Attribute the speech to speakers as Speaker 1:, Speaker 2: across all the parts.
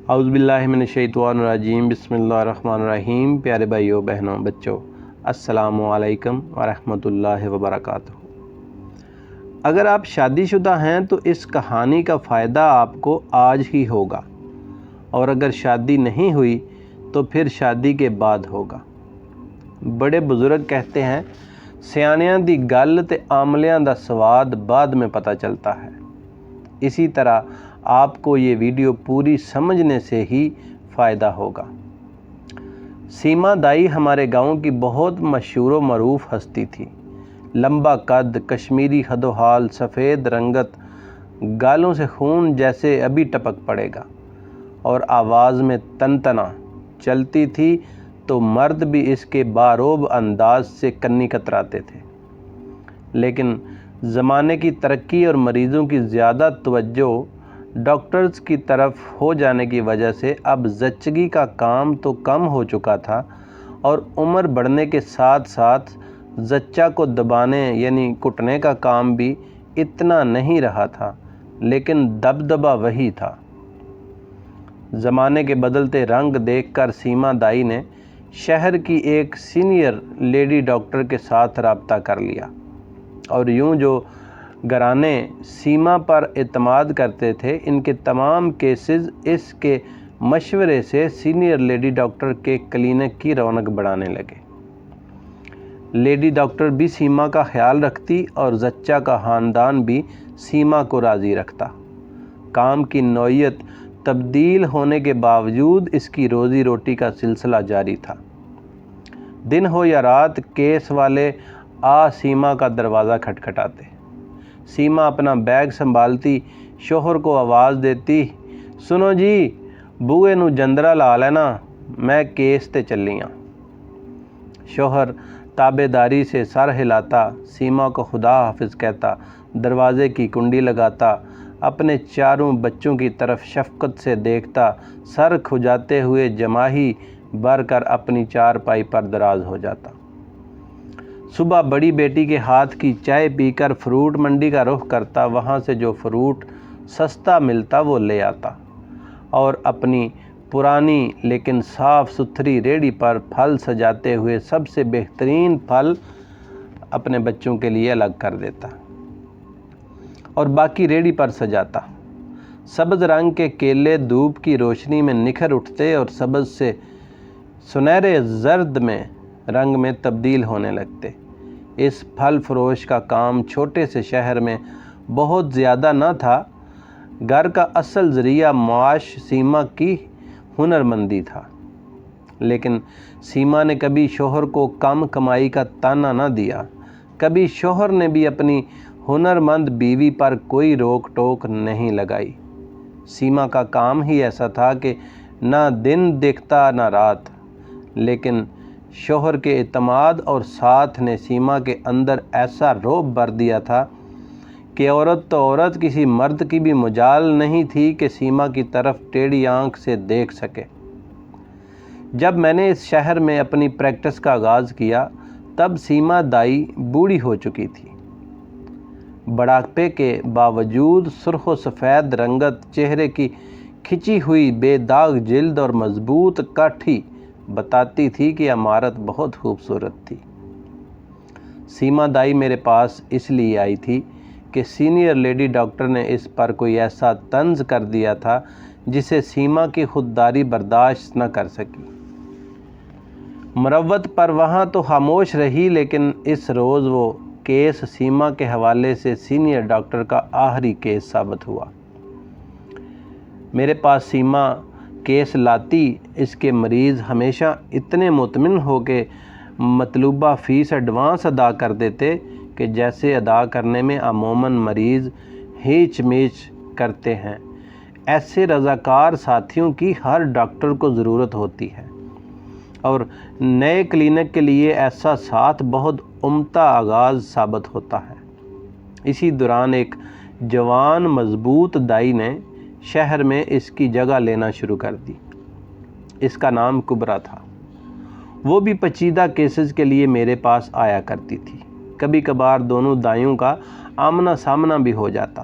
Speaker 1: اعوذ باللہ من الشیطان الرجیم، بسم اللہ الرحمن الرحیم۔ پیارے بھائیوں بہنوں بچوں، السلام علیکم ورحمۃ اللہ وبرکاتہ۔ اگر آپ شادی شدہ ہیں تو اس کہانی کا فائدہ آپ کو آج ہی ہوگا، اور اگر شادی نہیں ہوئی تو پھر شادی کے بعد ہوگا۔ بڑے بزرگ کہتے ہیں، سیانیاں دی گل تے آملیاں دا سواد بعد میں پتہ چلتا ہے۔ اسی طرح آپ کو یہ ویڈیو پوری سمجھنے سے ہی فائدہ ہوگا۔ سیما دائی ہمارے گاؤں کی بہت مشہور و معروف ہستی تھی۔ لمبا قد، کشمیری حد و حال، سفید رنگت، گالوں سے خون جیسے ابھی ٹپک پڑے گا، اور آواز میں تنتنا چلتی تھی تو مرد بھی اس کے باروب انداز سے کنی کتراتے تھے۔ لیکن زمانے کی ترقی اور مریضوں کی زیادہ توجہ ڈاکٹرز کی طرف ہو جانے کی وجہ سے اب زچگی کا کام تو کم ہو چکا تھا، اور عمر بڑھنے کے ساتھ ساتھ زچہ کو دبانے یعنی کٹنے کا کام بھی اتنا نہیں رہا تھا، لیکن دبدبہ وہی تھا۔ زمانے کے بدلتے رنگ دیکھ کر سیما دائی نے شہر کی ایک سینئر لیڈی ڈاکٹر کے ساتھ رابطہ کر لیا، اور یوں جو گھرانے سیما پر اعتماد کرتے تھے، ان کے تمام کیسز اس کے مشورے سے سینئر لیڈی ڈاکٹر کے کلینک کی رونق بڑھانے لگے۔ لیڈی ڈاکٹر بھی سیما کا خیال رکھتی اور زچہ کا خاندان بھی سیما کو راضی رکھتا۔ کام کی نوعیت تبدیل ہونے کے باوجود اس کی روزی روٹی کا سلسلہ جاری تھا۔ دن ہو یا رات، کیس والے سیما کا دروازہ کھٹکھٹاتے۔ سیما اپنا بیگ سنبھالتی، شوہر کو آواز دیتی، سنو جی، بوئے نو جندرا لا لینا، میں کیس تے چلی ہاں۔ شوہر تابع داری سے سر ہلاتا، سیما کو خدا حافظ کہتا، دروازے کی کنڈی لگاتا، اپنے چاروں بچوں کی طرف شفقت سے دیکھتا، سر کھجاتے ہوئے جماہی بھر کر اپنی چارپائی پر دراز ہو جاتا۔ صبح بڑی بیٹی کے ہاتھ کی چائے پی کر فروٹ منڈی کا رخ کرتا، وہاں سے جو فروٹ سستا ملتا وہ لے آتا، اور اپنی پرانی لیکن صاف ستھری ریڑھی پر پھل سجاتے ہوئے سب سے بہترین پھل اپنے بچوں کے لیے الگ کر دیتا، اور باقی ریڑھی پر سجاتا۔ سبز رنگ کے کیلے دھوپ کی روشنی میں نکھر اٹھتے اور سبز سے سنہرے زرد میں رنگ میں تبدیل ہونے لگتے۔ اس پھل فروش کا کام چھوٹے سے شہر میں بہت زیادہ نہ تھا۔ گھر کا اصل ذریعہ معاش سیما کی ہنرمندی تھا، لیکن سیما نے کبھی شوہر کو کم کمائی کا تانا نہ دیا۔ کبھی شوہر نے بھی اپنی ہنرمند بیوی پر کوئی روک ٹوک نہیں لگائی۔ سیما کا کام ہی ایسا تھا کہ نہ دن دیکھتا نہ رات، لیکن شوہر کے اعتماد اور ساتھ نے سیما کے اندر ایسا رعب بھر دیا تھا کہ عورت تو عورت، کسی مرد کی بھی مجال نہیں تھی کہ سیما کی طرف ٹیڑھی آنکھ سے دیکھ سکے۔ جب میں نے اس شہر میں اپنی پریکٹس کا آغاز کیا، تب سیما دائی بوڑھی ہو چکی تھی۔ بڑھاپے کے باوجود سرخ و سفید رنگت، چہرے کی کھچی ہوئی بے داغ جلد اور مضبوط کاٹھی بتاتی تھی کہ عمارت بہت خوبصورت تھی۔ سیما دائی میرے پاس اس لیے آئی تھی کہ سینئر لیڈی ڈاکٹر نے اس پر کوئی ایسا طنز کر دیا تھا جسے سیما کی خودداری برداشت نہ کر سکی۔ مروت پر وہاں تو خاموش رہی، لیکن اس روز وہ کیس سیما کے حوالے سے سینئر ڈاکٹر کا آخری کیس ثابت ہوا۔ میرے پاس سیما کیس لاتی، اس کے مریض ہمیشہ اتنے مطمئن ہو کے مطلوبہ فیس ایڈوانس ادا کر دیتے کہ جیسے ادا کرنے میں عموماً مریض ہیچ میچ کرتے ہیں۔ ایسے رضاکار ساتھیوں کی ہر ڈاکٹر کو ضرورت ہوتی ہے، اور نئے کلینک کے لیے ایسا ساتھ بہت عمدہ آغاز ثابت ہوتا ہے۔ اسی دوران ایک جوان مضبوط دائی نے شہر میں اس کی جگہ لینا شروع کر دی۔ اس کا نام کبرا تھا۔ وہ بھی پیچیدہ کیسز کے لیے میرے پاس آیا کرتی تھی۔ کبھی کبھار دونوں دائیوں کا آمنا سامنا بھی ہو جاتا۔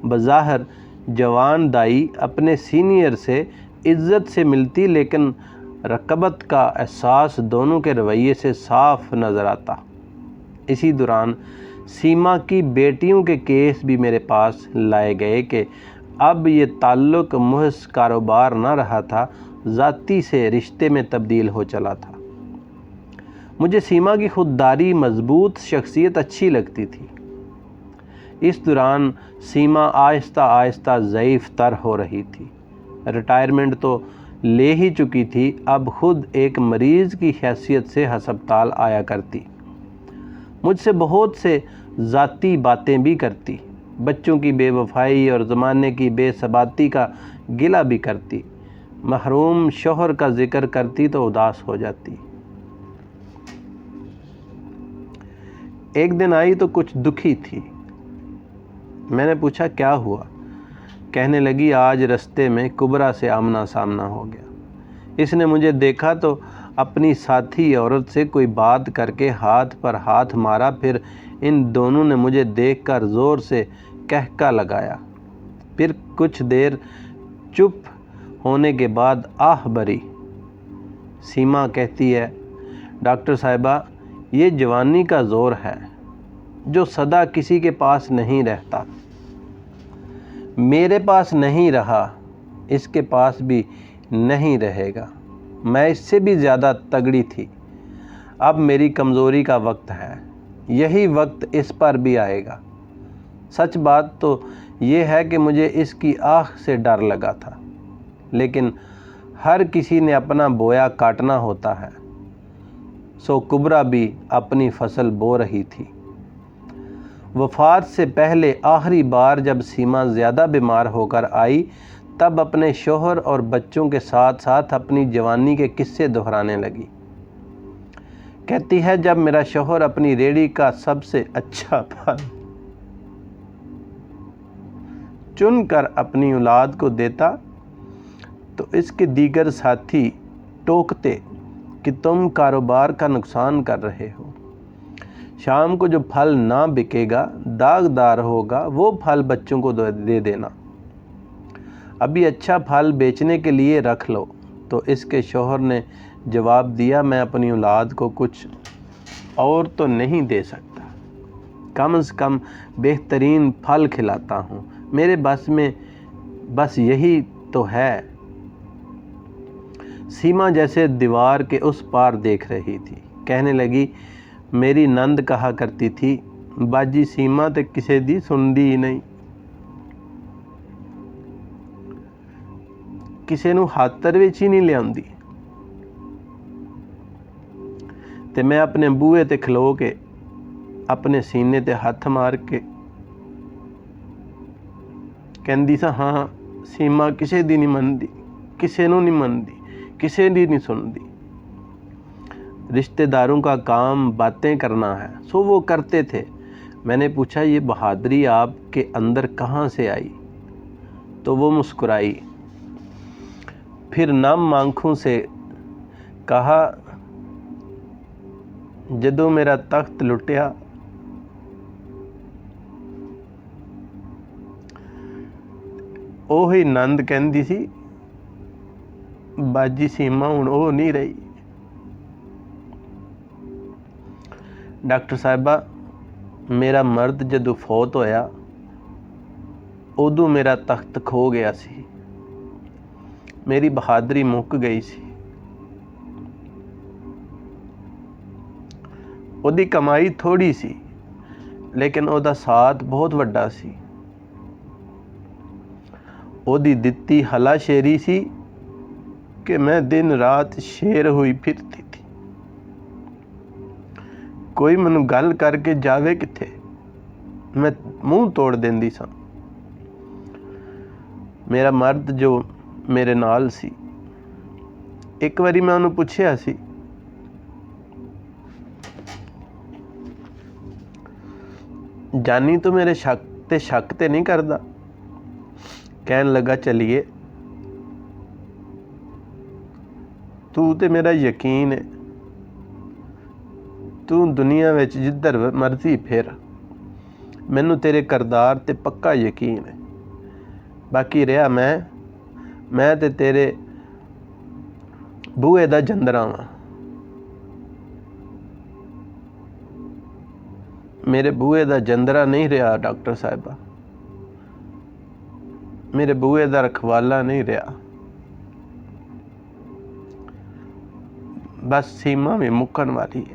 Speaker 1: بظاہر جوان دائی اپنے سینئر سے عزت سے ملتی، لیکن رقابت کا احساس دونوں کے رویے سے صاف نظر آتا۔ اسی دوران سیما کی بیٹیوں کے کیس بھی میرے پاس لائے گئے کہ اب یہ تعلق محض کاروبار نہ رہا تھا، ذاتی سے رشتے میں تبدیل ہو چلا تھا۔ مجھے سیما کی خودداری، مضبوط شخصیت اچھی لگتی تھی۔ اس دوران سیما آہستہ آہستہ ضعیف تر ہو رہی تھی۔ ریٹائرمنٹ تو لے ہی چکی تھی، اب خود ایک مریض کی حیثیت سے ہسپتال آیا کرتی، مجھ سے بہت سے ذاتی باتیں بھی کرتی، بچوں کی بے وفائی اور زمانے کی بے ثباتی کا گلہ بھی کرتی، محروم شوہر کا ذکر کرتی تو اداس ہو جاتی۔ ایک دن آئی تو کچھ دکھی تھی۔ میں نے پوچھا کیا ہوا؟ کہنے لگی آج رستے میں کبرا سے آمنا سامنا ہو گیا۔ اس نے مجھے دیکھا تو اپنی ساتھی عورت سے کوئی بات کر کے ہاتھ پر ہاتھ مارا، پھر ان دونوں نے مجھے دیکھ کر زور سے کہکا لگایا، پھر کچھ دیر چپ ہونے کے بعد آہ بھری۔ سیما کہتی ہے، ڈاکٹر صاحبہ، یہ جوانی کا زور ہے جو سدا کسی کے پاس نہیں رہتا۔ میرے پاس نہیں رہا، اس کے پاس بھی نہیں رہے گا۔ میں اس سے بھی زیادہ تگڑی تھی، اب میری کمزوری کا وقت ہے، یہی وقت اس پر بھی آئے گا۔ سچ بات تو یہ ہے کہ مجھے اس کی آہ سے ڈر لگا تھا، لیکن ہر کسی نے اپنا بویا کاٹنا ہوتا ہے، سو کبرا بھی اپنی فصل بو رہی تھی۔ وفات سے پہلے آخری بار جب سیما زیادہ بیمار ہو کر آئی، تب اپنے شوہر اور بچوں کے ساتھ ساتھ اپنی جوانی کے قصے دہرانے لگی۔ کہتی ہے، جب میرا شوہر اپنی ریڑھی کا سب سے اچھا پھل چن کر اپنی اولاد کو دیتا تو اس کے دیگر ساتھی ٹوکتے کہ تم کاروبار کا نقصان کر رہے ہو۔ شام کو جو پھل نہ بکے گا، داغدار ہوگا، وہ پھل بچوں کو دے دینا، ابھی اچھا پھل بیچنے کے لیے رکھ لو۔ تو اس کے شوہر نے جواب دیا، میں اپنی اولاد کو کچھ اور تو نہیں دے سکتا، کم از کم بہترین پھل کھلاتا ہوں، میرے بس میں بس یہی تو ہے۔ سیما جیسے دیوار کے اس پار دیکھ رہی تھی، کہنے لگی، میری نند کہا کرتی تھی، باجی سیما تے کسے دی سندی ہی نہیں، کسے نو ہاتر وچ ہی نہیں لیاندی۔ تے میں اپنے بوئے تے کھلو کے اپنے سینے تے ہاتھ مار کے کہندی سا، ہاں سیما کسے دی نہیں مندی، کسے نو نہیں مندی، کسے دی نہیں سندی۔ رشتہ داروں کا کام باتیں کرنا ہے، سو وہ کرتے تھے۔ میں نے پوچھا، یہ بہادری آپ کے اندر کہاں سے آئی؟ تو وہ مسکرائی، پھر نم آنکھوں سے کہا، جدوں میرا تخت لٹیا اوہی نند کہندی سی، باجی سیما ہن او نہیں رہی۔ ڈاکٹر صاحبہ، میرا مرد جدو فوت ہویا ادو میرا تخت کھو گیا سی، میری بہادری مک گئی سی۔ ਉਹਦੀ کمائی تھوڑی سی، لیکن ਉਹਦਾ ساتھ بہت ਵੱਡਾ سی۔ ਉਹਦੀ ਦਿੱਤੀ ਹਲਾ ਸ਼ੇਰੀ ਸੀ کہ میں دن رات شیر ہوئی پھرتی تھی، کوئی مینوں گل کر کے جاوے کتھے، میں منہ توڑ دیندی سا۔ میرا مرد جو میرے نال سی، ایک واری میں انہوں پوچھیا سی، جانی تو میرے شک تے نہیں کردا؟ کہن لگا، چلیے تو تے میرا یقین ہے، تو دنیا وچ جدھر مرضی پھر، مینوں تیرے کردار تے پکا یقین ہے۔ باقی رہا میں تے تیرے ਬੂਹੇ ਦਾ ਜੰਦਰਾ ਵਾਂ। ਮੇਰੇ ਬੂਹੇ ਦਾ ਜੰਦਰਾ ਨਹੀਂ ਰਿਹਾ ਡਾਕਟਰ ਸਾਹਿਬਾ, ਮੇਰੇ ਬੂਹੇ ਦਾ ਰਖਵਾਲਾ ਨਹੀਂ ਰਿਹਾ। ਬਸ ਸੀਮਾ ਵੀ ਮੁੱਕਣ ਵਾਲੀ ਹੈ।